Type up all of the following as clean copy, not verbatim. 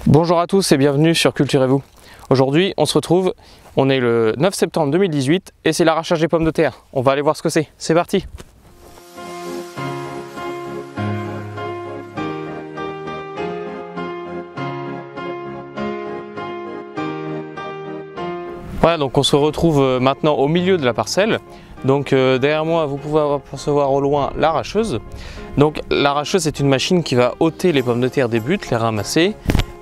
Bonjour à tous et bienvenue sur Culturez-vous. Aujourd'hui on se retrouve, on est le 9 septembre 2018 et c'est l'arrachage des pommes de terre. On va aller voir ce que c'est. C'est parti! Voilà, donc on se retrouve maintenant au milieu de la parcelle. Donc derrière moi vous pouvez apercevoir au loin l'arracheuse. Donc l'arracheuse c'est une machine qui va ôter les pommes de terre des buttes, les ramasser,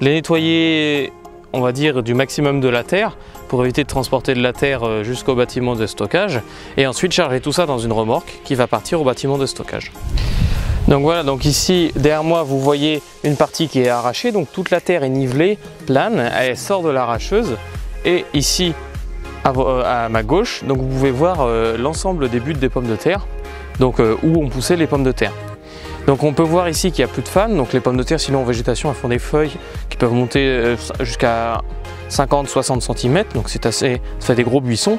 les nettoyer on va dire du maximum de la terre pour éviter de transporter de la terre jusqu'au bâtiment de stockage et ensuite charger tout ça dans une remorque qui va partir au bâtiment de stockage. Donc voilà, donc ici derrière moi vous voyez une partie qui est arrachée, donc toute la terre est nivelée, plane, elle sort de l'arracheuse et ici à ma gauche, donc vous pouvez voir l'ensemble des buttes des pommes de terre, donc où ont poussé les pommes de terre. Donc on peut voir ici qu'il n'y a plus de fans, donc les pommes de terre sinon en végétation elles font des feuilles qui peuvent monter jusqu'à 50-60 cm, donc c'est assez, ça fait des gros buissons.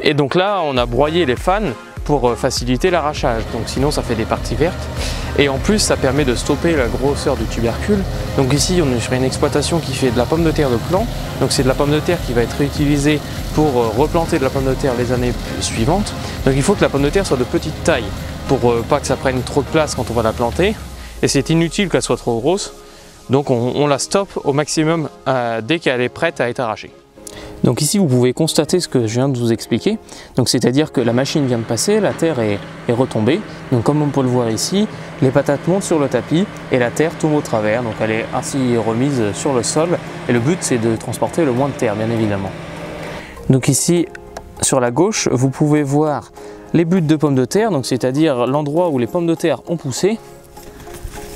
Et donc là on a broyé les fans pour faciliter l'arrachage, donc sinon ça fait des parties vertes. Et en plus ça permet de stopper la grosseur du tubercule. Donc ici on est sur une exploitation qui fait de la pomme de terre de plant, donc c'est de la pomme de terre qui va être réutilisée pour replanter de la pomme de terre les années suivantes. Donc il faut que la pomme de terre soit de petite taille pour pas que ça prenne trop de place quand on va la planter, et c'est inutile qu'elle soit trop grosse, donc on la stoppe au maximum dès qu'elle est prête à être arrachée. Donc ici vous pouvez constater ce que je viens de vous expliquer, donc c'est-à-dire que la machine vient de passer, la terre est retombée, donc comme on peut le voir ici, les patates montent sur le tapis et la terre tombe au travers, donc elle est ainsi remise sur le sol, et le but c'est de transporter le moins de terre bien évidemment. Donc ici sur la gauche vous pouvez voir les buttes de pommes de terre, donc c'est-à-dire l'endroit où les pommes de terre ont poussé.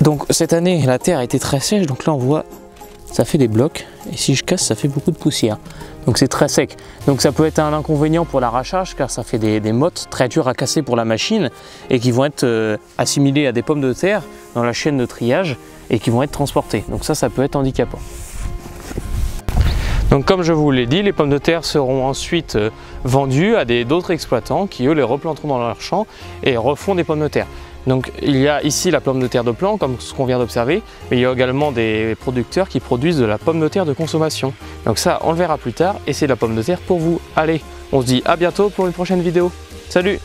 Donc cette année la terre a été très sèche, donc là on voit ça fait des blocs, et si je casse ça fait beaucoup de poussière, donc c'est très sec. Donc ça peut être un inconvénient pour l'arrachage car ça fait des mottes très dures à casser pour la machine et qui vont être assimilées à des pommes de terre dans la chaîne de triage et qui vont être transportées, donc ça peut être handicapant. Donc comme je vous l'ai dit, les pommes de terre seront ensuite vendues à d'autres exploitants qui eux les replanteront dans leur champ et refont des pommes de terre. Donc il y a ici la pomme de terre de plant comme ce qu'on vient d'observer, mais il y a également des producteurs qui produisent de la pomme de terre de consommation. Donc ça on le verra plus tard et c'est la pomme de terre pour vous. Allez, on se dit à bientôt pour une prochaine vidéo. Salut!